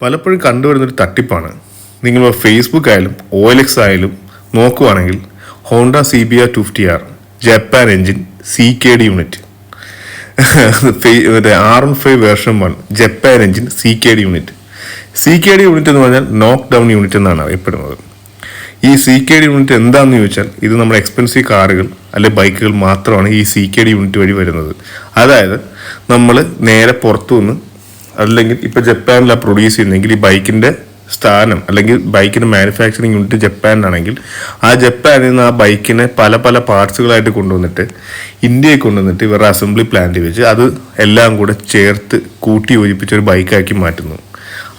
പലപ്പോഴും കണ്ടുവരുന്നൊരു തട്ടിപ്പാണ്. നിങ്ങൾ ഫേസ്ബുക്ക് ആയാലും OLX ആയാലും നോക്കുവാണെങ്കിൽ Honda CBR 250R Japan engine CKD unit R15 version 1 Japan engine CKD unit എന്ന് പറഞ്ഞാൽ നോക്ക് ഡൗൺ യൂണിറ്റ് എന്നാണ് അറിയപ്പെടുന്നത്. ഈ CKD യൂണിറ്റ് എന്താണെന്ന് ചോദിച്ചാൽ ഇത് നമ്മുടെ എക്സ്പെൻസീവ് കാറുകൾ അല്ലെ ബൈക്കുകൾ മാത്രമാണ് ഈ CKD യൂണിറ്റ് വഴി വരുന്നത്. അതായത് നമ്മൾ നേരെ പുറത്തു നിന്ന് അല്ലെങ്കിൽ ഇപ്പോൾ ജപ്പാനിലാണ് പ്രൊഡ്യൂസ് ചെയ്യുന്നതെങ്കിൽ ഈ ബൈക്കിൻ്റെ സ്ഥാനം അല്ലെങ്കിൽ ബൈക്കിൻ്റെ മാനുഫാക്ചറിങ് യൂണിറ്റ് ജപ്പാനിലാണെങ്കിൽ ആ ജപ്പാനിൽ നിന്ന് ആ ബൈക്കിനെ പല പല പാർട്സുകളായിട്ട് കൊണ്ടുവന്നിട്ട് ഇന്ത്യയിൽ കൊണ്ടുവന്നിട്ട് ഇവരുടെ അസംബ്ലി പ്ലാന്റിൽ വെച്ച് അത് എല്ലാം കൂടെ ചേർത്ത് കൂട്ടി യോജിപ്പിച്ച ഒരു ബൈക്കാക്കി മാറ്റുന്നു.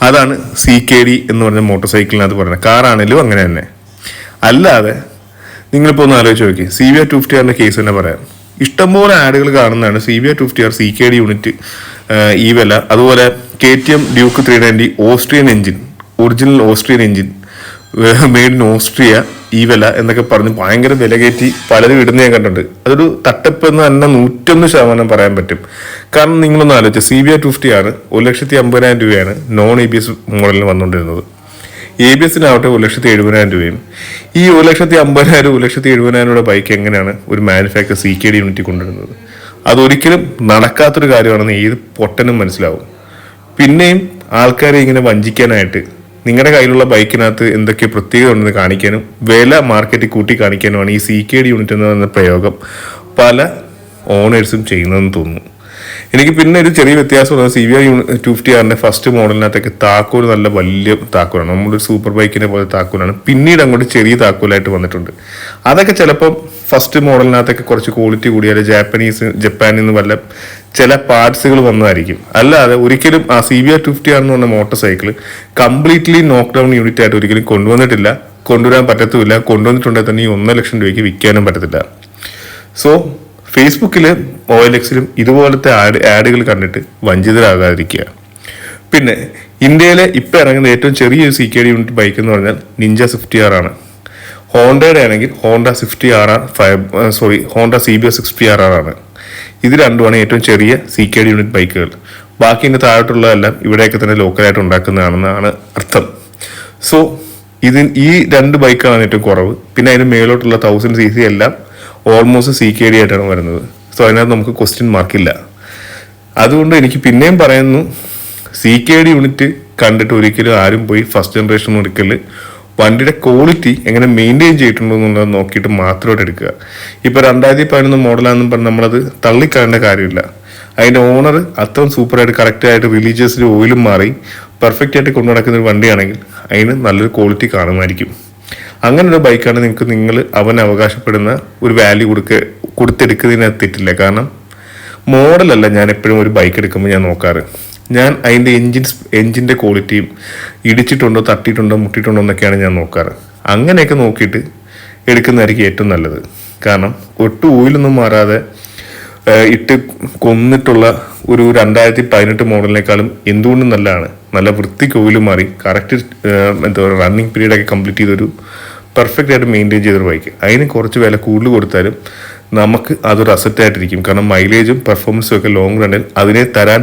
അതാണ് CKD എന്ന് പറഞ്ഞ മോട്ടോർ സൈക്കിളിനകത്ത് പറയുന്നത്. കാറാണെങ്കിലും അങ്ങനെ തന്നെ. അല്ലാതെ നിങ്ങളിപ്പോൾ ഒന്ന് ആലോചിച്ച് നോക്കി, CBR 250R കേസ് തന്നെ പറയാം. ഇഷ്ടംപോലെ ആഡുകൾ കാണുന്നതാണ് CBR 250R CKD യൂണിറ്റ് ഈ വില. അതുപോലെ KTM Duke 390 Austrian engine, original Austrian engine, made in Austria, ഈ വില എന്നൊക്കെ പറഞ്ഞ് ഭയങ്കര വില കയറ്റി പലരും ഇടുന്ന ഞാൻ കണ്ടിട്ടുണ്ട്. അതൊരു തട്ടിപ്പ് എന്ന് തന്നെ 101% പറയാൻ പറ്റും. കാരണം നിങ്ങളൊന്ന് ആലോചിച്ച് CBR 250R 1,50,000 രൂപയാണ് നോൺ ABS മോഡലിന് വന്നുകൊണ്ടിരുന്നത്. ABSനാവട്ടെ 1,70,000 രൂപയും. ഈ 1,50,000 1,70,000 ബൈക്ക് എങ്ങനെയാണ് ഒരു മാനുഫാക്ചർ CKD യൂണിറ്റ് കൊണ്ടുവരുന്നത്? അതൊരിക്കലും നടക്കാത്തൊരു കാര്യമാണെന്ന് ഏത് പൊട്ടനും മനസ്സിലാവും. പിന്നെയും ആൾക്കാരെ ഇങ്ങനെ വഞ്ചിക്കാനായിട്ട് നിങ്ങളുടെ കയ്യിലുള്ള ബൈക്കിനകത്ത് എന്തൊക്കെ പ്രത്യേകത ഉണ്ടെന്ന് കാണിക്കാനും വില മാർക്കറ്റിൽ കൂട്ടി കാണിക്കാനുമാണ് ഈ CKD യൂണിറ്റ് എന്ന് പറയുന്ന പ്രയോഗം പല ഓണേഴ്സും ചെയ്യുന്നതെന്ന് തോന്നുന്നു. എനിക്ക് പിന്നെ ഒരു ചെറിയ വ്യത്യാസമുള്ളത് CBR 250R ഫസ്റ്റ് മോഡലിനകത്തൊക്കെ താക്കോൽ നല്ല വലിയ താക്കോലാണ്, നമ്മുടെ സൂപ്പർ ബൈക്കിനെ പോലെ താക്കോലാണ്. പിന്നീട് അങ്ങോട്ട് ചെറിയ താക്കോലായിട്ട് വന്നിട്ടുണ്ട്. അതൊക്കെ ചിലപ്പം ഫസ്റ്റ് മോഡലിനകത്തൊക്കെ കുറച്ച് ക്വാളിറ്റി കൂടിയാൽ ജപ്പാനിൽ നിന്ന് വല്ല ചില പാർട്സുകൾ വന്നതായിരിക്കും. അല്ലാതെ ഒരിക്കലും ആ CBR 250R എന്ന് പറഞ്ഞ മോട്ടോർ സൈക്കിൾ കംപ്ലീറ്റ്ലി നോക്ക് ഡൗൺ യൂണിറ്റ് ആയിട്ട് ഒരിക്കലും കൊണ്ടുവന്നിട്ടില്ല, കൊണ്ടുവരാൻ പറ്റത്തുമില്ല. കൊണ്ടുവന്നിട്ടുണ്ടെങ്കിൽ തന്നെ ഈ 1 ലക്ഷം രൂപയ്ക്ക് വിൽക്കാനും പറ്റത്തില്ല. സോ ഫേസ്ബുക്കിലും OLXലും ഇതുപോലത്തെ ആഡുകൾ കണ്ടിട്ട് വഞ്ചിതരാകാതിരിക്കുക. പിന്നെ ഇന്ത്യയിലെ ഇപ്പം ഇറങ്ങുന്ന ഏറ്റവും ചെറിയൊരു CKD യൂണിറ്റ് ബൈക്ക് എന്ന് പറഞ്ഞാൽ നിഞ്ച സ്വിഫ്റ്റ് R ആണ്. ഹോണ്ടയുടെ ആണെങ്കിൽ ഹോണ്ട CBR 60R ആണ്. ഇത് രണ്ടുമാണ് ഏറ്റവും ചെറിയ CKD യൂണിറ്റ് ബൈക്കുകൾ. ബാക്കി ഇതിൻ്റെ താഴോട്ടുള്ളതെല്ലാം ഇവിടെയൊക്കെ തന്നെ ലോക്കലായിട്ട് ഉണ്ടാക്കുന്നതാണെന്നാണ് അർത്ഥം. സോ ഈ 2 ബൈക്കുകളാണ് ഏറ്റവും കുറവ്. പിന്നെ അതിന് മേലോട്ടുള്ള 1000cc എല്ലാം ഓൾമോസ്റ്റ് CKD ആയിട്ടാണ് വരുന്നത്. സോ അതിനകത്ത് നമുക്ക് ക്വസ്റ്റ്യൻ മാർക്കില്ല. അതുകൊണ്ട് എനിക്ക് പിന്നെയും പറയുന്നു, CKD യൂണിറ്റ് കണ്ടിട്ട് ഒരിക്കലും ആരും പോയി ഫസ്റ്റ് ജനറേഷൻ എടുക്കല് വണ്ടിയുടെ ക്വാളിറ്റി എങ്ങനെ മെയിൻറ്റെയിൻ ചെയ്തിട്ടുണ്ടോ എന്നുള്ളത് നോക്കിയിട്ട് മാത്രമായിട്ട് എടുക്കുക. ഇപ്പോൾ 2011 മോഡലാണെന്നും പറഞ്ഞ് നമ്മളത് തള്ളിക്കളയേണ്ട കാര്യമില്ല. അതിൻ്റെ ഓണർ അത്രയും സൂപ്പറായിട്ട് കറക്റ്റായിട്ട് റിലീജിയസിൽ ഓയിലും മാറി പെർഫെക്റ്റ് ആയിട്ട് കൊണ്ടു നടക്കുന്ന ഒരു വണ്ടിയാണെങ്കിൽ അതിന് നല്ലൊരു ക്വാളിറ്റി കാണുമായിരിക്കും. അങ്ങനൊരു ബൈക്കാണ് നിങ്ങൾ അവൻ അവകാശപ്പെടുന്ന ഒരു വാല്യൂ കൊടുത്തെടുക്കുന്നതിനകത്ത് തെറ്റില്ല. കാരണം മോഡലല്ല ഞാൻ എപ്പോഴും ഒരു ബൈക്ക് എടുക്കുമ്പോൾ ഞാൻ നോക്കാറ്. ഞാൻ അതിൻ്റെ എൻജിൻ്റെ ക്വാളിറ്റിയും ഇടിച്ചിട്ടുണ്ടോ തട്ടിയിട്ടുണ്ടോ മുട്ടിയിട്ടുണ്ടോ എന്നൊക്കെയാണ് ഞാൻ നോക്കാറ്. അങ്ങനെയൊക്കെ നോക്കിയിട്ട് എടുക്കുന്നതായിരിക്കും ഏറ്റവും നല്ലത്. കാരണം ഒട്ടും ഓയിലൊന്നും മാറാതെ ഇട്ട് കൊന്നിട്ടുള്ള ഒരു 2018 മോഡലിനേക്കാളും എന്തുകൊണ്ടും നല്ലതാണ്. നല്ല വൃത്തിക്ക് ഓയിൽ മാറി കറക്റ്റ് റണ്ണിങ് പീരീഡൊക്കെ കംപ്ലീറ്റ് ചെയ്തൊരു പെർഫെക്റ്റ് ആയിട്ട് മെയിൻറ്റെയിൻ ചെയ്തൊരു ബൈക്ക്. അതിന് കുറച്ച് വില കൂടുതൽ കൊടുത്താലും നമുക്ക് അതൊരു അസറ്റായിട്ടിരിക്കും. കാരണം മൈലേജും പെർഫോമൻസും ഒക്കെ ലോങ് റണ്ണിൽ അതിനെ തരാൻ